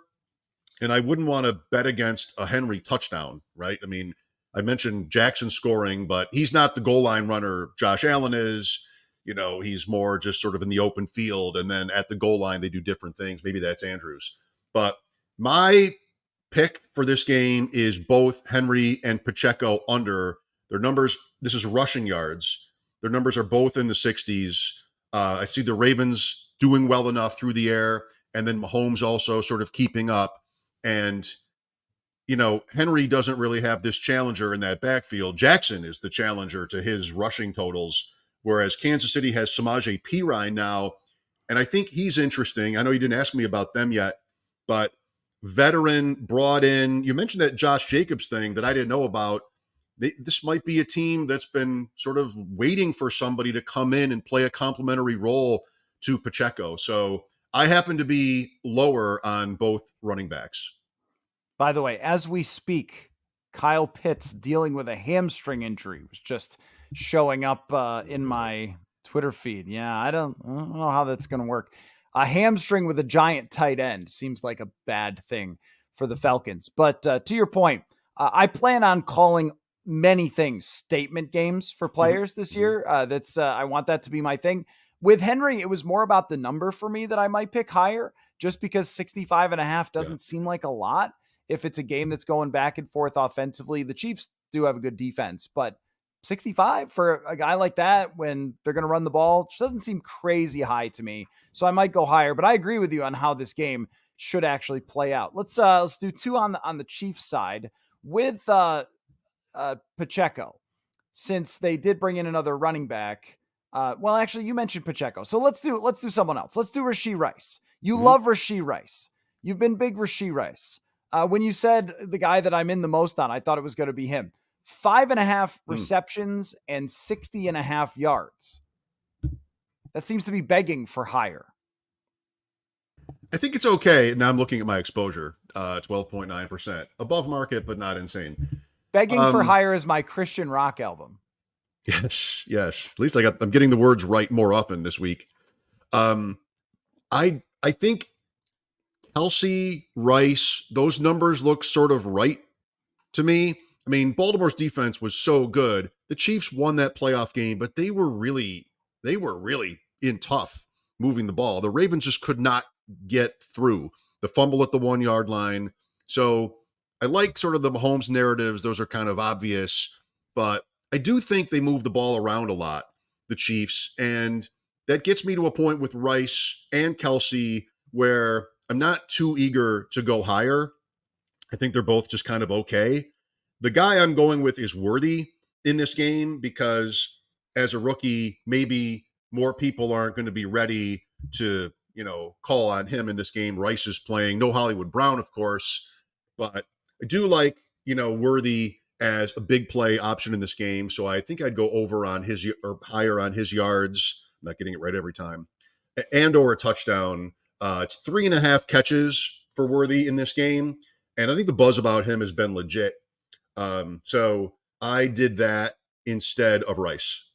B: and I wouldn't want to bet against a Henry touchdown, right? I mean, I mentioned Jackson scoring, but he's not the goal line runner Josh Allen is. He's more just sort of in the open field, and then at the goal line, they do different things. Maybe that's Andrews. But my pick for this game is both Henry and Pacheco under. Their numbers, this is rushing yards. Their numbers are both in the 60s. I see the Ravens doing well enough through the air, and then Mahomes also sort of keeping up. And, Henry doesn't really have this challenger in that backfield. Jackson is the challenger to his rushing totals, whereas Kansas City has Samaje Perine now. And I think he's interesting. I know you didn't ask me about them yet, but veteran brought in. You mentioned that Josh Jacobs thing that I didn't know about. This might be a team that's been sort of waiting for somebody to come in and play a complementary role to Pacheco. So I happen to be lower on both running backs.
A: By the way, as we speak, Kyle Pitts dealing with a hamstring injury was just showing up in my Twitter feed. Yeah, I don't know how that's going to work. A hamstring with a giant tight end seems like a bad thing for the Falcons. But to your point, I plan on calling many things statement games for players this year. I want that to be my thing. With Henry, it was more about the number for me that I might pick higher, just because 65 and a half doesn't seem like a lot. If it's a game that's going back and forth offensively, the Chiefs do have a good defense, but 65 for a guy like that when they're going to run the ball just doesn't seem crazy high to me. So I might go higher, but I agree with you on how this game should actually play out. Let's do 2 on the Chiefs side with Pacheco, since they did bring in another running back. Well, actually, you mentioned Pacheco, so let's do someone else. Let's do Rashee Rice. You love Rashee Rice. You've been big Rashee Rice. When you said the guy that I'm in the most on, I thought it was going to be him. 5.5 receptions and 60.5 yards. That seems to be begging for higher.
B: I think it's okay. Now I'm looking at my exposure, 12.9%. Above market, but not insane.
A: Begging for higher is my Christian rock album.
B: Yes. At least I'm getting the words right more often this week. I think Kelsey, Rice, those numbers look sort of right to me. I mean, Baltimore's defense was so good. The Chiefs won that playoff game, but they were really in tough moving the ball. The Ravens just could not get through. the fumble at the 1 yard line. So I like sort of the Mahomes narratives. Those are kind of obvious, but I do think they move the ball around a lot, the Chiefs. And that gets me to a point with Rice and Kelsey where I'm not too eager to go higher. I think they're both just kind of okay. The guy I'm going with is Worthy in this game because as a rookie, maybe more people aren't going to be ready to, call on him in this game. Rice is playing. No Hollywood Brown, of course, but I do like, Worthy as a big play option in this game. So I think I'd go over on his or higher on his yards. I'm not getting it right every time. And or a touchdown. It's 3.5 catches for Worthy in this game. And I think the buzz about him has been legit. So I did that instead of Rice.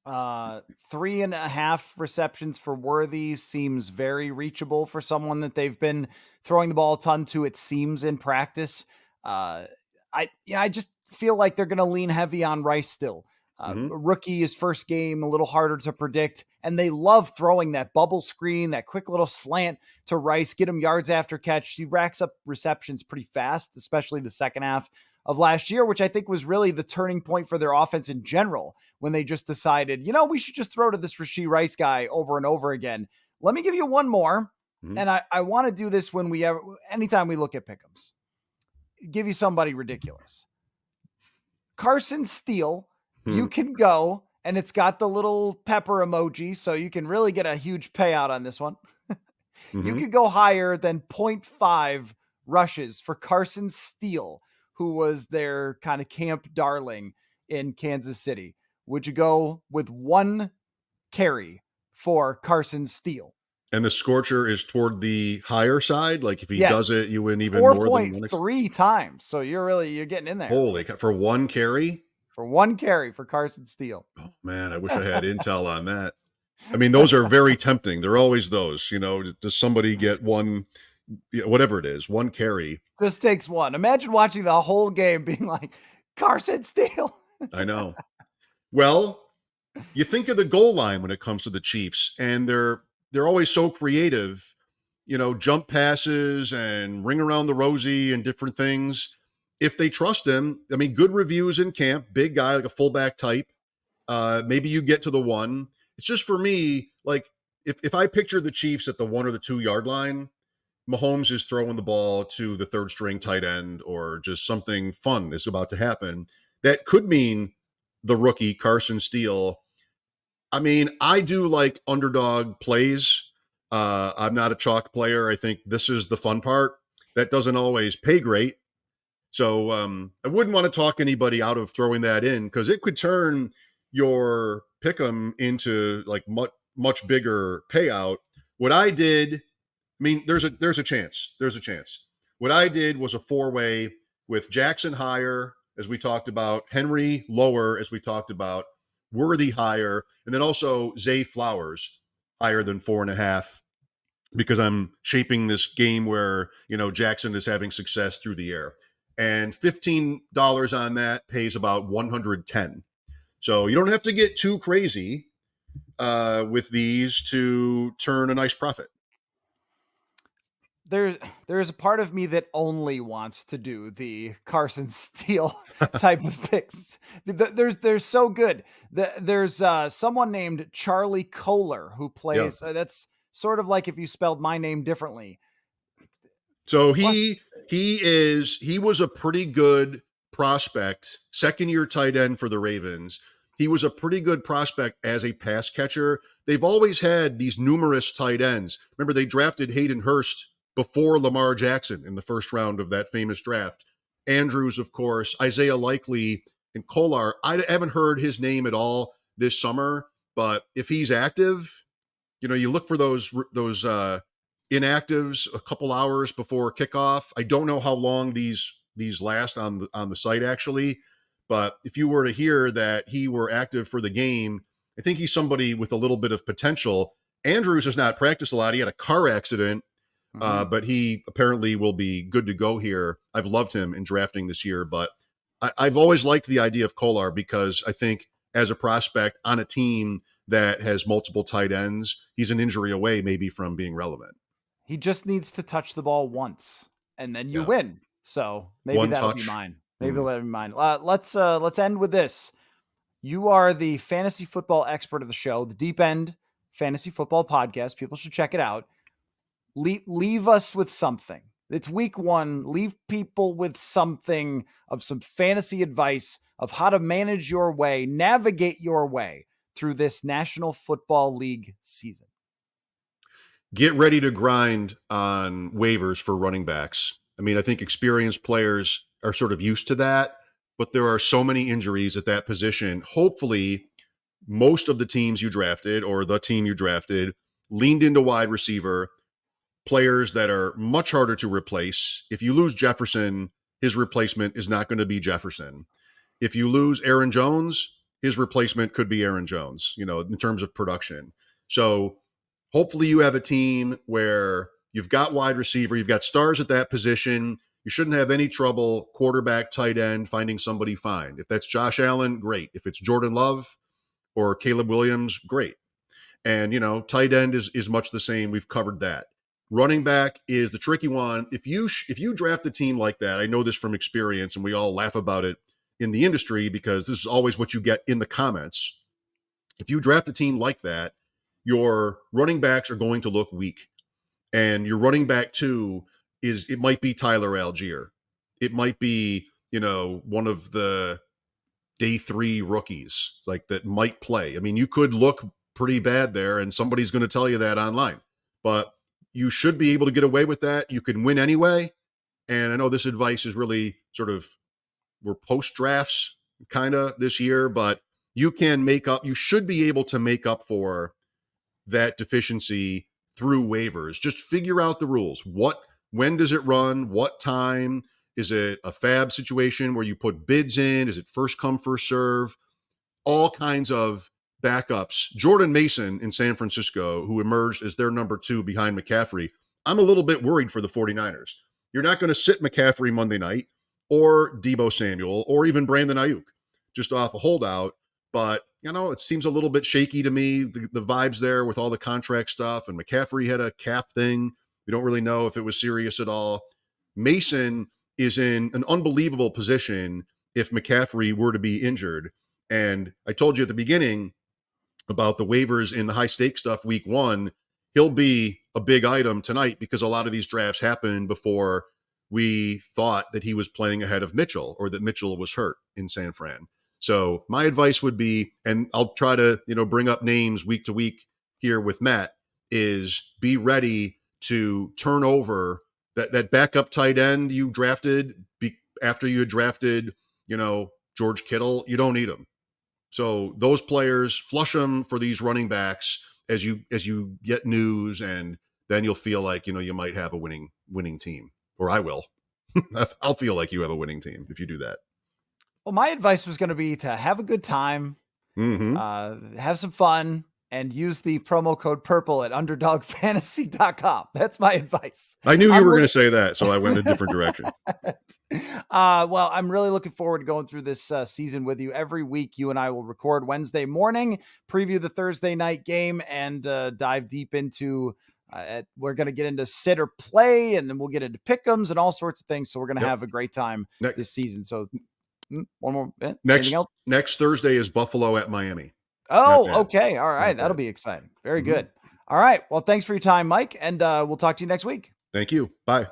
A: 3.5 receptions for Worthy seems very reachable for someone that they've been throwing the ball a ton to, it seems, in practice. I just feel like they're going to lean heavy on Rice still. Rookie, his first game, a little harder to predict. And they love throwing that bubble screen, that quick little slant to Rice, get him yards after catch. He racks up receptions pretty fast, especially the second half of last year, which I think was really the turning point for their offense in general, when they just decided, we should just throw to this Rashee Rice guy over and over again. Let me give you one more. And I want to do this anytime we look at pick'ems, give you somebody ridiculous. Carson Steele. You can go, and it's got the little pepper emoji, so you can really get a huge payout on this one. You could go higher than 0.5 rushes for Carson Steele, who was their kind of camp darling in Kansas City. Would you go with 1 carry for Carson Steele?
B: And the scorcher is toward the higher side. Like if he does it, you win even more than
A: 4.3 times. So you're getting in there.
B: Holy cow, for 1 carry?
A: For 1 carry for Carson Steele.
B: Oh man, I wish I had intel on that. I mean, those are very tempting. They're always those, does somebody get one, whatever it is, 1 carry.
A: Just takes one. Imagine watching the whole game being like, Carson Steele.
B: I know. Well, you think of the goal line when it comes to the Chiefs, and they're always so creative, jump passes and ring around the rosy and different things. If they trust him, I mean, good reviews in camp, big guy, like a fullback type. Maybe you get to the 1. It's just for me, like if I picture the Chiefs at the 1 or the 2 yard line, Mahomes is throwing the ball to the 3rd string tight end, or just something fun is about to happen. That could mean the rookie Carson Steele. I mean, I do like underdog plays. I'm not a chalk player. I think this is the fun part. That doesn't always pay great. So I wouldn't want to talk anybody out of throwing that in, because it could turn your pick'em into like much bigger payout. What I did, I mean, there's a chance. There's a chance. What I did was a 4-way with Jackson higher, as we talked about, Henry lower, as we talked about, Worthy higher, and then also Zay Flowers higher than 4.5, because I'm shaping this game where, Jackson is having success through the air. And $15 on that pays about 110. So you don't have to get too crazy with these to turn a nice profit.
A: There's a part of me that only wants to do the Carson Steele type of picks. They're so good. There's someone named Charlie Coller who plays. That's sort of like if you spelled my name differently.
B: So he was a pretty good prospect, 2nd-year tight end for the Ravens. He was a pretty good prospect as a pass catcher. They've always had these numerous tight ends. Remember, they drafted Hayden Hurst before Lamar Jackson in the 1st round of that famous draft. Andrews, of course, Isaiah Likely, and Coller. I haven't heard his name at all this summer, but if he's active, you look for those inactives a couple hours before kickoff. I don't know how long these last on the site actually, but if you were to hear that he were active for the game, I think he's somebody with a little bit of potential. Andrews has not practiced a lot. He had a car accident, but he apparently will be good to go here. I've loved him in drafting this year, but I've always liked the idea of Coller, because I think as a prospect on a team that has multiple tight ends, he's an injury away maybe from being relevant.
A: He just needs to touch the ball once, and then you
B: Yeah.
A: win. So maybe
B: One
A: that'll be
B: touch.
A: mine. Maybe that'll be mine. Let's end with this. You are the fantasy football expert of the show, the Deep End Fantasy Football Podcast. People should check it out. Leave us with something. It's week 1. Leave people with something of some fantasy advice of how to manage your way, navigate your way through this National Football League season.
B: Get ready to grind on waivers for running backs. I mean, I think experienced players are sort of used to that, but there are so many injuries at that position. Hopefully, most of the teams you drafted or the team you drafted leaned into wide receiver, players that are much harder to replace. If you lose Jefferson, his replacement is not going to be Jefferson. If you lose Aaron Jones, his replacement could be Aaron Jones, in terms of production. So hopefully you have a team where you've got wide receiver, you've got stars at that position. You shouldn't have any trouble quarterback, tight end, finding somebody fine. If that's Josh Allen, great. If it's Jordan Love or Caleb Williams, great. And, tight end is much the same. We've covered that. Running back is the tricky one. If you draft a team like that, I know this from experience, and we all laugh about it in the industry because this is always what you get in the comments. If you draft a team like that, your running backs are going to look weak. And your running back 2 it might be Tyler Algier. It might be, one of the day 3 rookies like that might play. I mean, you could look pretty bad there and somebody's going to tell you that online, but you should be able to get away with that. You can win anyway. And I know this advice is really we're post drafts kind of this year, but you should be able to make up for that deficiency through waivers. Just figure out the rules. When does it run? What time? Is it a fab situation where you put bids in? Is it first come, first serve? All kinds of backups. Jordan Mason in San Francisco, who emerged as their number 2 behind McCaffrey. I'm a little bit worried for the 49ers. You're not going to sit McCaffrey Monday night or Deebo Samuel or even Brandon Ayuk just off a holdout. But, it seems a little bit shaky to me, the vibes there with all the contract stuff. And McCaffrey had a calf thing. We don't really know if it was serious at all. Mason is in an unbelievable position if McCaffrey were to be injured. And I told you at the beginning about the waivers in the high stake stuff week 1. He'll be a big item tonight because a lot of these drafts happened before we thought that he was playing ahead of Mitchell or that Mitchell was hurt in San Fran. So my advice would be, and I'll try to, bring up names week to week here with Matt, is be ready to turn over that backup tight end you drafted after you had drafted, George Kittle. You don't need him. So those players, flush them for these running backs as you get news, and then you'll feel like, you might have a winning team, or I will. I'll feel like you have a winning team if you do that.
A: Well, my advice was going to be to have a good time, have some fun, and use the promo code PURPLE at underdogfantasy.com. That's my advice.
B: I knew you were going to say that, so I went a different direction.
A: Well, I'm really looking forward to going through this season with you. Every week, you and I will record Wednesday morning, preview the Thursday night game, and dive deep into we're going to get into sit or play, and then we'll get into pick'ems and all sorts of things. So we're going to have a great time this season. So one more bit.
B: Next Thursday is Buffalo at Miami.
A: Oh, okay. All right. That'll be exciting. Very good. All right. Well, thanks for your time, Mike. And we'll talk to you next week.
B: Thank you. Bye.